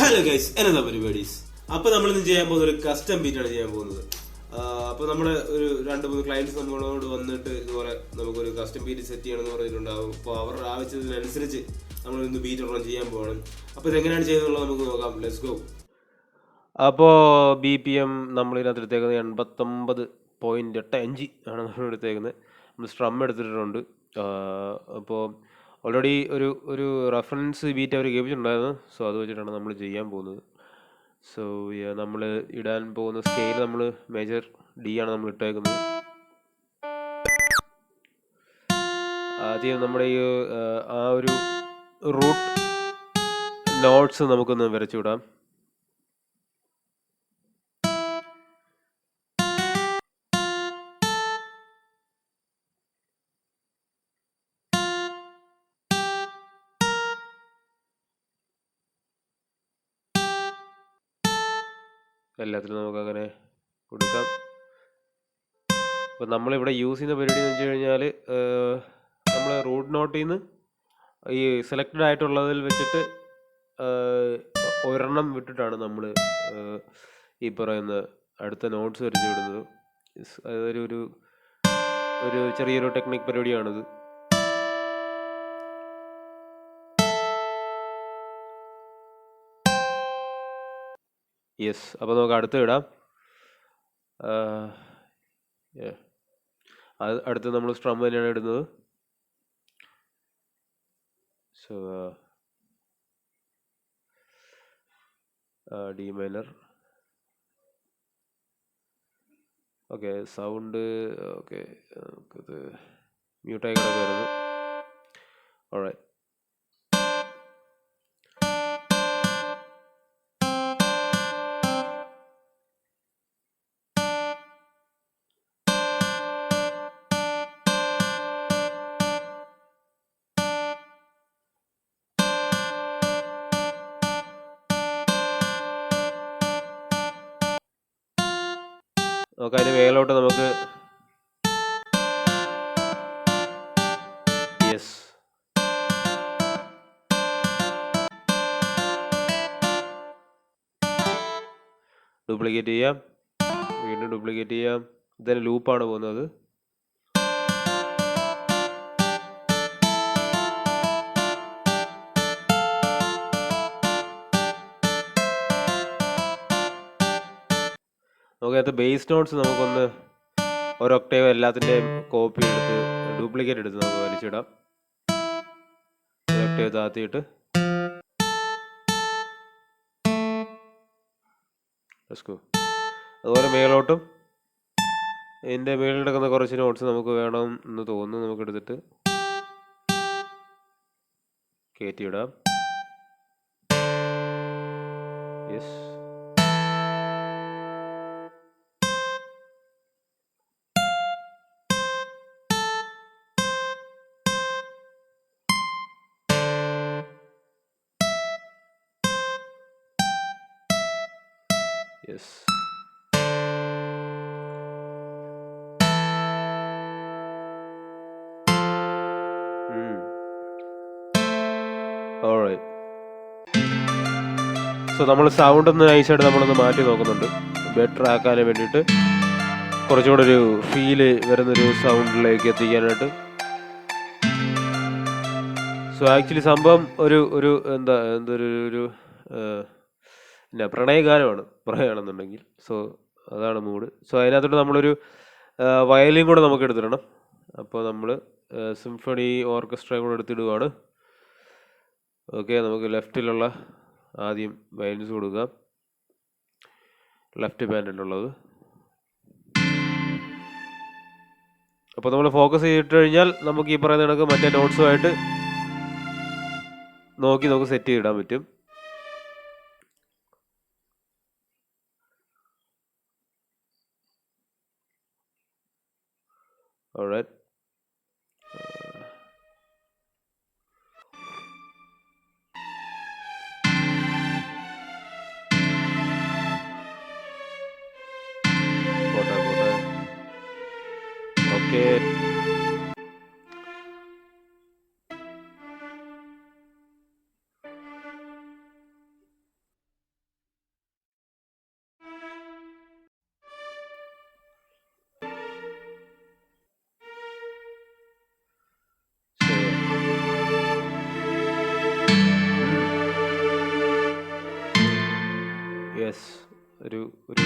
Hello guys, എന്നതാ പരിപാടീസ്. അപ്പോൾ നമ്മളിന്ന് ചെയ്യാൻ പോകുന്ന ഒരു കസ്റ്റം ബീറ്റാണ് ചെയ്യാൻ പോകുന്നത്. അപ്പോൾ നമ്മുടെ ഒരു 2-3 ക്ലയൻറ്റ്സ് നമ്മളോട് വന്നിട്ട് ഇതുപോലെ നമുക്കൊരു കസ്റ്റം ബീറ്റ് സെറ്റ് ചെയ്യണമെന്ന് പറഞ്ഞിട്ടുണ്ടാവും. അപ്പോൾ അവരുടെ ആവശ്യത്തിനനുസരിച്ച് നമ്മളിന്ന് ബീറ്റ് ഒരെണ്ണം ചെയ്യാൻ പോകണം. അപ്പോൾ ഇതെങ്ങനെയാണ് ചെയ്യുന്നത് നമുക്ക് നോക്കാം. Let's go. അപ്പോൾ BPM നമ്മളിതിനകത്ത് എടുത്തേക്കുന്നത് 89.85 ആണ് നമ്മൾ എടുത്തേക്കുന്നത്. നമ്മൾ സ്ട്രം എടുത്തിട്ടുണ്ട്. അപ്പോൾ ഓൾറെഡി ഒരു റെഫറൻസ് ബീറ്റ് അവർ കേൾപ്പിച്ചിട്ടുണ്ടായിരുന്നു. സോ അത് വെച്ചിട്ടാണ് നമ്മൾ ചെയ്യാൻ പോകുന്നത്. സോ നമ്മൾ ഇടാൻ പോകുന്ന സ്കെയിൽ നമ്മൾ മേജർ D ആണ് നമ്മൾ ഇട്ടേക്കുന്നത്. ആദ്യം നമ്മുടെ ഈ ആ ഒരു റൂട്ട് നോട്ട്സ് നമുക്കൊന്ന് വരച്ചു വിടാം. എല്ലാത്തിനും നമുക്കങ്ങനെ കൊടുക്കാം. അപ്പോൾ നമ്മളിവിടെ യൂസ് ചെയ്യുന്ന പരിപാടി എന്ന് വെച്ച് കഴിഞ്ഞാൽ നമ്മൾ റൂട്ട് നോട്ടിൽ നിന്ന് ഈ സെലക്റ്റഡ് ആയിട്ടുള്ളതിൽ വെച്ചിട്ട് ഒരെണ്ണം വിട്ടിട്ടാണ് നമ്മൾ ഈ പറയുന്ന അടുത്ത നോട്ട്സ് വരച്ച് വിടുന്നത്. അതൊരു ചെറിയൊരു ടെക്നിക് പരിപാടിയാണിത്. യെസ്, അപ്പോൾ നമുക്ക് അടുത്ത് ഇടാം. അടുത്ത് നമ്മൾ സ്ട്രം തന്നെയാണ് ഇടുന്നത്. So D minor. Okay, sound okay, നമുക്കത് മ്യൂട്ടായി കിടക്കുമായിരുന്നു. ഓൾറൈറ്റ്. നമുക്ക് അതിന് മേലോട്ട് നമുക്ക് യെസ് ഡ്യൂപ്ലിക്കേറ്റ് ചെയ്യാം, വീണ്ടും ഡ്യൂപ്ലിക്കേറ്റ് ചെയ്യാം. ഇതിന് ലൂപ്പാണ് പോകുന്നത്. നമുക്കകത്ത് ബേസ് നോട്ട്സ് നമുക്കൊന്ന് ഒരൊക്ടേവ് എല്ലാത്തിൻ്റെയും കോപ്പി എടുത്ത് ഡ്യൂപ്ലിക്കേറ്റ് എടുത്ത് നമുക്ക് വലിച്ചിടാം. ഒരൊക്ടേവ് താത്തിയിട്ട് അതുപോലെ മേലോട്ടും ഇതിൻ്റെ മേളിൽ കിടക്കുന്ന കുറച്ച് നോട്ട്സ് നമുക്ക് വേണം എന്ന് തോന്നുന്നു. നമുക്ക് എടുത്തിട്ട് കയറ്റിയിടാം. Yes, yes. ഓൾറൈറ്റ്. സോ നമ്മൾ സൗണ്ട് ഒന്ന് നൈസായിട്ട് നമ്മളൊന്ന് മാറ്റി നോക്കുന്നുണ്ട്, ബെറ്റർ ആക്കാൻ വേണ്ടിയിട്ട്, കുറച്ചുകൂടെ ഒരു ഫീല് വരുന്നൊരു സൗണ്ടിലേക്ക് എത്തിക്കാനായിട്ട്. സോ ആക്ച്വലി സംഭവം ഒരു എന്തൊരു പിന്നെ പ്രണയഗാനമാണ് പറയുകയാണെന്നുണ്ടെങ്കിൽ. സോ അതാണ് മൂഡ്. സോ അതിനകത്തോട്ട് നമ്മളൊരു വയലിൻ കൂടെ നമുക്ക് എടുത്തിടണം. അപ്പോൾ നമ്മൾ സിംഫണി ഓർക്കസ്ട്രയും കൂടെ എടുത്തിടുകയാണ്. ഓക്കെ, നമുക്ക് ലെഫ്റ്റിലുള്ള ആദ്യം വയലിൻസ് കൊടുക്കാം. ലെഫ്റ്റ് പാനലിലുള്ളത്. അപ്പോൾ നമ്മൾ ഫോക്കസ് ചെയ്തിട്ട് കഴിഞ്ഞാൽ നമുക്ക് ഈ പറയുന്ന കണക്ക് മറ്റേ നോട്ട്സുമായിട്ട് നോക്കി നമുക്ക് സെറ്റ് ചെയ്തിടാൻ പറ്റും. ഓൾറൈറ്റ്. ഓക്കെ, ഒരു ഒരു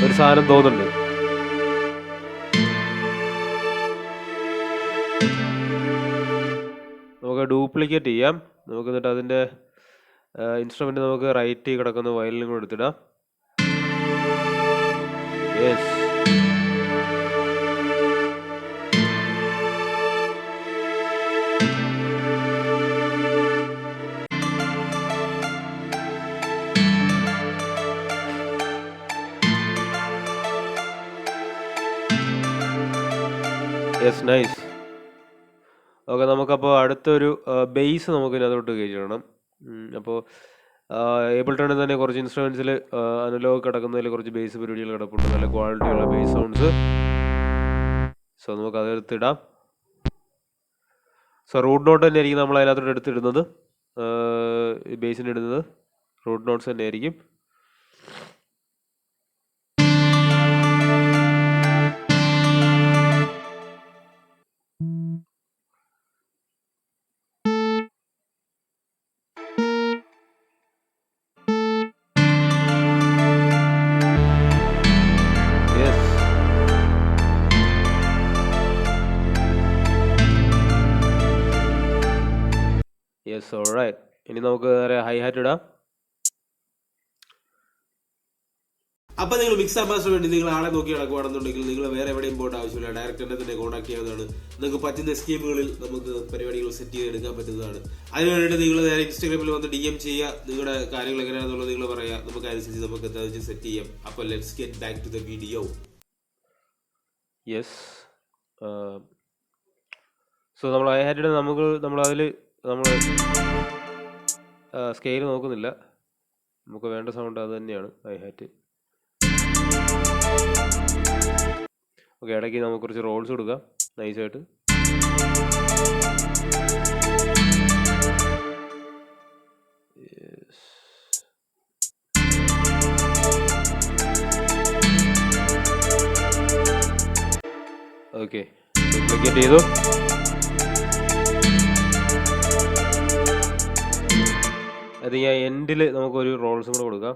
ഒരു സാധനം തോന്നുന്നുണ്ട്. നമുക്ക് ഡ്യൂപ്ലിക്കേറ്റ് ചെയ്യാം. നമുക്ക് എന്നിട്ട് അതിൻ്റെ ഇൻസ്ട്രുമെൻ്റ് നമുക്ക് റൈറ്റ് കിടക്കുന്ന വയലിനും കൂടെ എടുത്തിടാം. Yes, yes, nice. ഓക്കെ, നമുക്കപ്പോൾ അടുത്തൊരു ബേസ് നമുക്ക് ഇതിനകത്തോട്ട് കയറ്റിടണം. അപ്പോൾ ഏബിൾട്ടണിൽ തന്നെ കുറച്ച് ഇൻസ്ട്രുമെൻസിൽ അനലോഗ് കിടക്കുന്നതിൽ കുറച്ച് ബേസ് പരിപാടികൾ കിടപ്പുണ്ട്, നല്ല ക്വാളിറ്റിയുള്ള ബേസ് സൗണ്ട്സ്. സോ നമുക്ക് അതെടുത്തിടാം. സോ റൂട്ട് നോട്ട് തന്നെ ആയിരിക്കും നമ്മൾ അതിനകത്തോട്ട് എടുത്തിടുന്നത്. ബേസിന് ഇടുന്നത് റൂട്ട് നോട്ട്സ് തന്നെ ആയിരിക്കും. Yes, alright. ഇനി നമുക്ക് നേരെ ഹൈ ഹാറ്റ് ഇടാം. അപ്പൊ നിങ്ങൾ മിക്സ് ആംബാസിന് വേണ്ടി നിങ്ങൾ ആളെ നോക്കി നടക്കുകയാണെന്നുണ്ടെങ്കിൽ നിങ്ങൾ വേറെ എവിടെയും പോകേണ്ട ആവശ്യമില്ല. ഡയറക്റ്റ് എന്നെ തന്നെ കോൺടാക്ട് ചെയ്യാവുന്നതാണ്. നിങ്ങൾക്ക് പറ്റുന്ന സ്കീമുകളിൽ നമുക്ക് പരിപാടികൾ സെറ്റ് ചെയ്തെടുക്കാൻ പറ്റുന്നതാണ്. അതിന് വേണ്ടിയിട്ട് നിങ്ങൾ നേരെ ഇൻസ്റ്റാഗ്രാമിൽ വന്ന് DM ചെയ്യുക. നിങ്ങളുടെ കാര്യങ്ങൾ എങ്ങനെയാണെന്നുള്ളത് നിങ്ങൾ പറയുക. നമുക്ക് അനുസരിച്ച് നമുക്ക് എന്താ വെച്ച് സെറ്റ് ചെയ്യാം. അപ്പോൾ let's get back to the video. Yes, so നമ്മൾ ഹൈ ഹാറ്റ് ഇടുന്ന നമ്മളതിൽ നമ്മൾ സ്കെയിൽ നോക്കുന്നില്ല. നമുക്ക് വേണ്ട സൗണ്ട് അത് തന്നെയാണ്, ഹൈ ഹാറ്റ്. ഓക്കെ, ഇടയ്ക്ക് നമുക്ക് കുറച്ച് റോൾസ് കൊടുക്കാം നൈസായിട്ട്. ഓക്കെ, ഡ്യൂപ്ലിക്കേറ്റ് ചെയ്തു. അത് ഞാൻ എൻഡിൽ നമുക്കൊരു റോൾസും കൂടെ കൊടുക്കാം.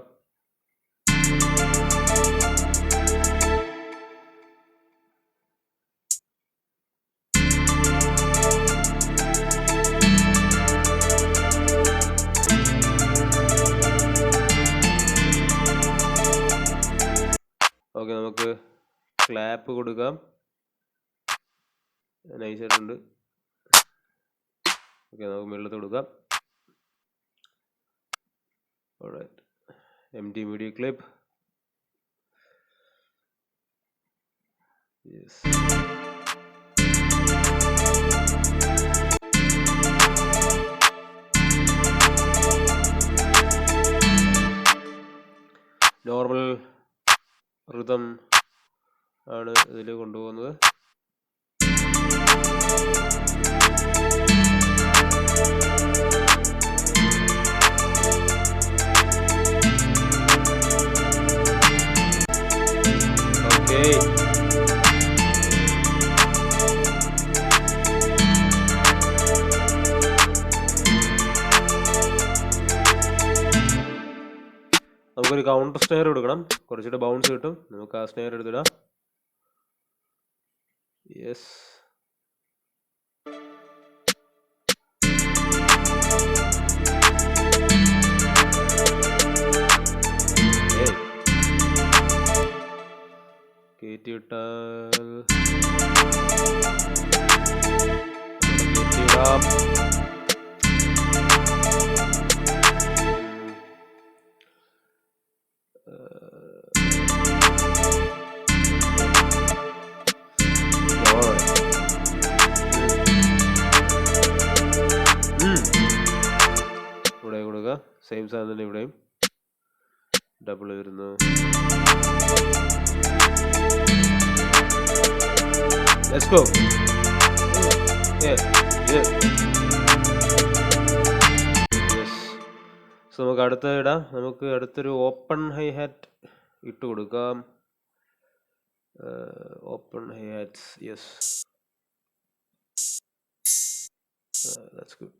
ഓക്കെ, നമുക്ക് ക്ലാപ്പ് കൊടുക്കാം. നൈസായിട്ടുണ്ട്. ഓക്കെ, നമുക്ക് മുകളിലത്ത് കൊടുക്കാം. Alright, empty media clip. Yes. Normal rhythm ആണ് ഇതിൽ കൊണ്ടുപോകുന്നത്. ഓക്കെ, നമുക്കൊരു കൗണ്ടർ സ്നെയർ കൊടുക്കണം. കുറച്ചുകൂടെ ബൗൺസ് കിട്ടും. നമുക്ക് ആ സ്നെയർ എടുത്തിടാം. യെസ്, കയറ്റിവിട്ടാൽ കയറ്റിവിടാം. ഇവിടെ കൊടുക്കുക. സെയിം സാധനം തന്നെ ഇവിടെയും ഡബിൾ വരുന്നു. Let's go. Yeah. Yes. So നമുക്ക് അടുത്ത ഇടാം. നമുക്ക് അടുത്തൊരു ഓപ്പൺ ഹൈ ഹാറ്റ് ഇട്ട് കൊടുക്കാം. Open high hats. Yes, that's good.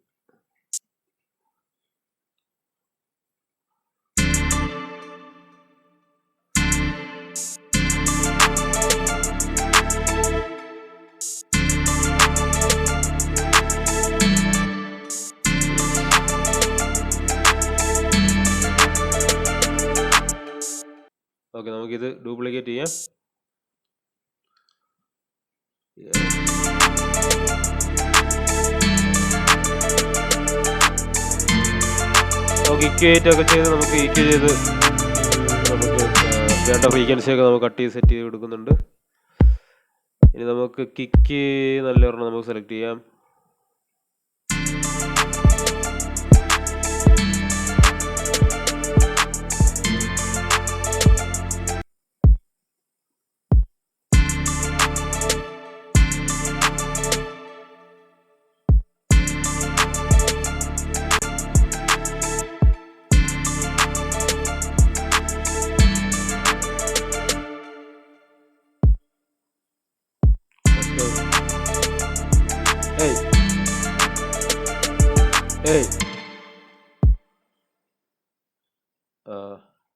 Okay, നമുക്കിത് ഡ്യൂപ്ലിക്കേറ്റ് ചെയ്യാം. നമുക്ക് ഇക്വേറ്റ് ഒക്കെ ചെയ്ത് നമുക്ക് ഇക്വേ ചെയ്ത് നമുക്ക് വേണ്ട ഫ്രീക്വൻസിയൊക്കെ നമുക്ക് കട്ട് ചെയ്ത് സെറ്റ് ചെയ്ത് കൊടുക്കുന്നുണ്ട്. ഇനി നമുക്ക് കിക്ക് നല്ല ഒരെണ്ണം നമുക്ക് സെലക്ട് ചെയ്യാം.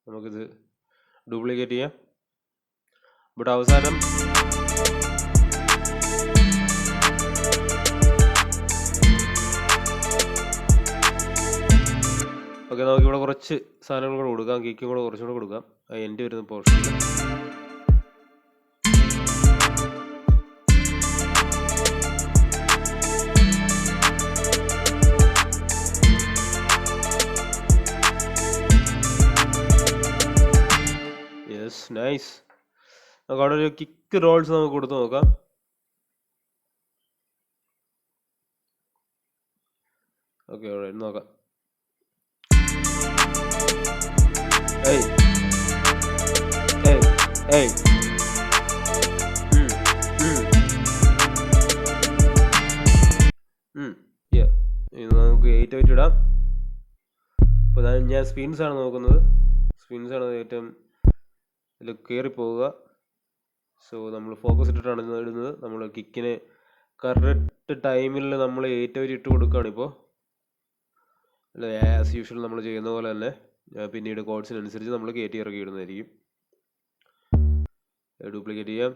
നമുക്കിത് ഡ്യൂപ്ലിക്കേറ്റ് ചെയ്യാം. ഇവിടെ അവസാനം ഓക്കെ, നമുക്കിവിടെ കുറച്ച് സാധനങ്ങൾ കൂടെ കൊടുക്കാം. കേക്കും കൂടെ കുറച്ചും കൂടെ കൊടുക്കാം. എൻ്റെ വരുന്ന പോർഷനിൽ നൈസ്. നമുക്ക് അവിടെ ഒരു കിക്ക് റോൾസ് നമുക്ക് കൊടുത്ത് നോക്കാം. ഓക്കെ, നോക്കാം. നമുക്ക് 8 ഇടാം. അപ്പോൾ ഞാൻ സ്പിൻസ് ആണ് നോക്കുന്നത്. സ്പിൻസ് ആണ് ഏറ്റവും ഇതിൽ കയറി പോവുക. സോ നമ്മൾ ഫോക്കസ് ഇട്ടിട്ടാണ് ഇടുന്നത്. നമ്മൾ കിക്കിന് കറക്റ്റ് ടൈമിൽ നമ്മൾ 8 ഇട്ട് കൊടുക്കുകയാണിപ്പോൾ. അല്ല, ആസ് യൂഷ്വൽ നമ്മൾ ചെയ്യുന്ന പോലെ തന്നെ പിന്നീട് കോഡ്സിനനുസരിച്ച് നമ്മൾ കയറ്റി ഇറക്കി ഇടുന്നതായിരിക്കും. ഡ്യൂപ്ലിക്കേറ്റ് ചെയ്യാം.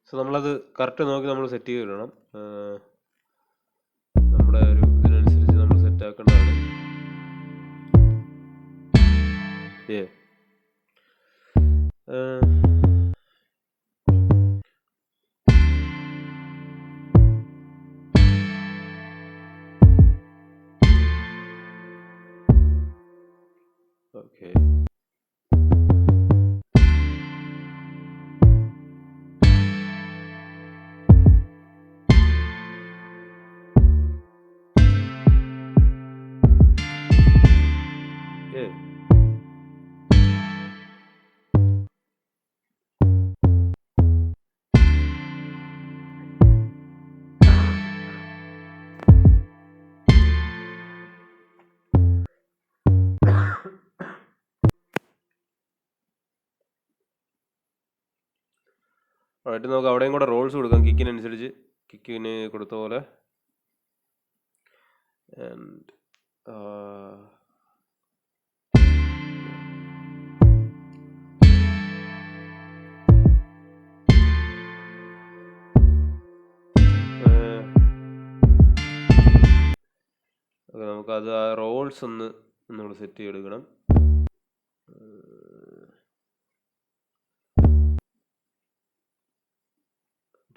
സോ നമ്മളത് കറക്റ്റ് നോക്കി നമ്മൾ സെറ്റ് ചെയ്ത് ഇടണം. നമ്മുടെ ഒരു ഇതിനനുസരിച്ച് നമ്മൾ സെറ്റ് ആക്കേണ്ടതാണ്. ഓക്കെ, ആയിട്ട് നമുക്ക് അവിടെയും കൂടെ റോൾസ് കൊടുക്കാം കിക്കിനനുസരിച്ച്. കിക്കിന് കൊടുത്ത പോലെ. ആൻഡ് നമുക്കത് ആ റോൾസ് ഒന്നുകൂടെ സെറ്റ് ചെയ്തെടുക്കണം.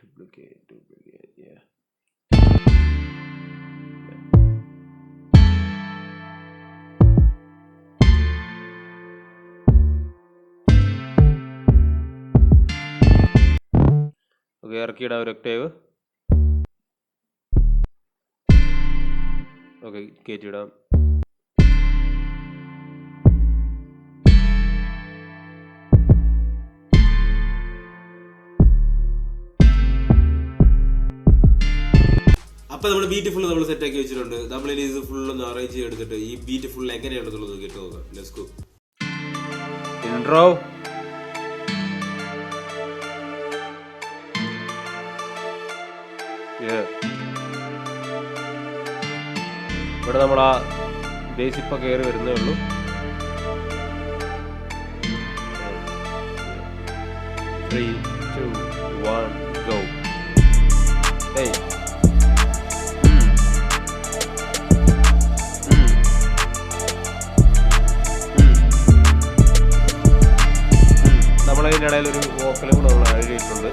Duplicate, yeah. Okay, ഇറക്കിയിടാം ഒരു ഒക്ടേവ്. ഓക്കെ, കയറ്റിയിടാം. അപ്പോൾ നമ്മൾ ബീറ്റ് ഫുൾ നമ്മൾ സെറ്റ് ആക്കി വെച്ചിട്ടുണ്ട്. നമ്മളിനി ഇത് ഫുള്ളൊന്ന് അറേഞ്ച് ചെയ്തെടുത്തിട്ട് ഈ ബീറ്റ് ഫുൾ എങ്ങനെയാണെന്നുള്ളത് കേട്ട് നോക്കാം. Let's go. ഇൻട്രോ. ഇവിടെ നമ്മൾ ആ ബേസ് ഇപ്പൊ കയറി വരുന്നേ ഉള്ളൂ. Three two one go. നമ്മളതിൻ്റെ ഇടയിൽ ഒരു വോക്കലും കൂടെ നമ്മൾ എഴുതിയിട്ടുണ്ട്.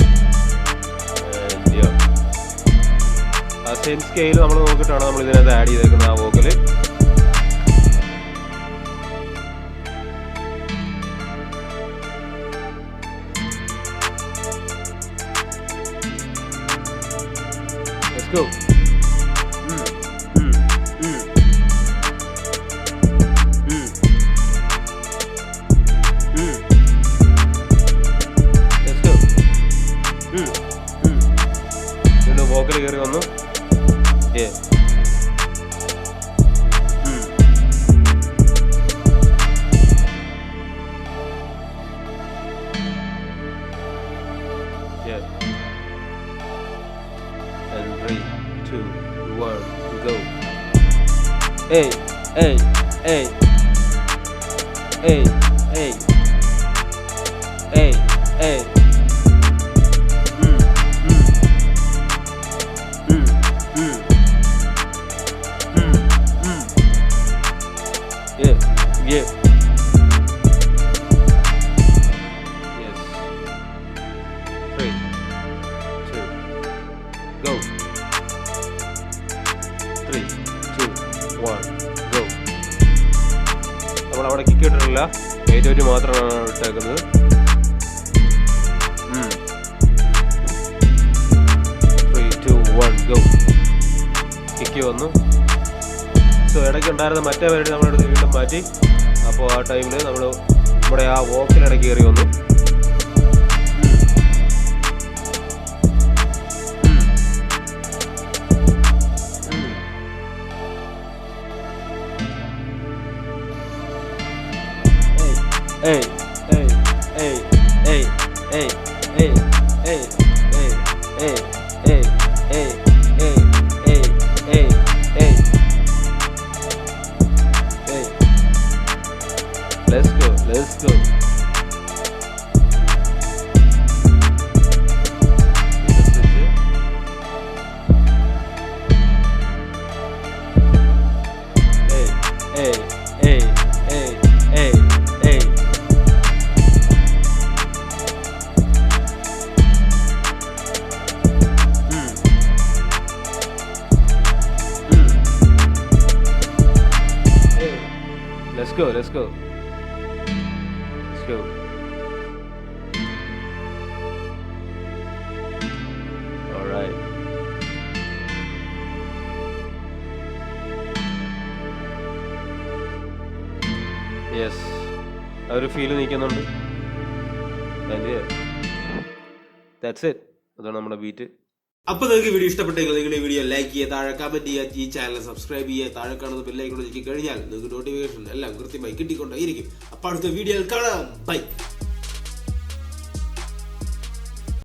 ആ സെയിം സ്കെയിൽ നമ്മൾ നോക്കിയിട്ടാണ് നമ്മൾ ഇതിനകത്ത് ആഡ് ചെയ്തേക്കുന്നത് ആ വോക്കല്. Let's go. വോക്കൽ കയറി വന്നു. And 3, 2, 1, go. Hey, hey, hey, hey, hey, hey, hey. Yeah. Yes. 3, 2, go. 3, 2, 1, go. നമ്മൾ അവിടെ കിക്ക് ഇട്ടിട്ടില്ല, ഏറ്റവും മാത്രമാണ് ഇട്ടേക്കുന്നത്. 3, 2, 1, go. കിക്ക് വന്നു. സോ ഇടയ്ക്ക് ഉണ്ടായിരുന്ന മറ്റേ പേരുടെ നമ്മളെടുത്ത് വീണ്ടും മാറ്റി. അപ്പോൾ ആ ടൈമിൽ നമ്മൾ നമ്മുടെ ആ വോക്കിലിടയ്ക്ക് കയറി വന്നു. Hey, hey, hey, hey, hey, hey, hey, hey, hey, hey, hey, hey, hey, hey, hey, hey. Let's go, let's go. Hey, hey, hey, hey, hey, hey. Let's go, let's go. Let's go. All right. Yes. ആ ഒരു feel നിൽക്കുന്നുണ്ട്. And yeah. That's it. അതാണ് നമ്മുടെ beat. അപ്പോൾ നിങ്ങൾക്ക് video ഇഷ്ടപ്പെട്ടെങ്കിൽ നിങ്ങൾ ഈ വീഡിയോ ലൈക്ക് ചെയ്യുക, താഴെ കമന്റ് ചെയ്യുക, ഈ ചാനൽ സബ്സ്ക്രൈബ് ചെയ്യുക, താഴെ കാണുന്ന ബെല്ലൈക്കൺ ഞെക്കി കഴിഞ്ഞാൽ നിങ്ങൾക്ക് നോട്ടിഫിക്കേഷൻ എല്ലാം കൃത്യമായി കിട്ടിക്കൊണ്ടേയിരിക്കും. അപ്പോൾ അടുത്ത വീഡിയോയിൽ കാണാം. ബൈ.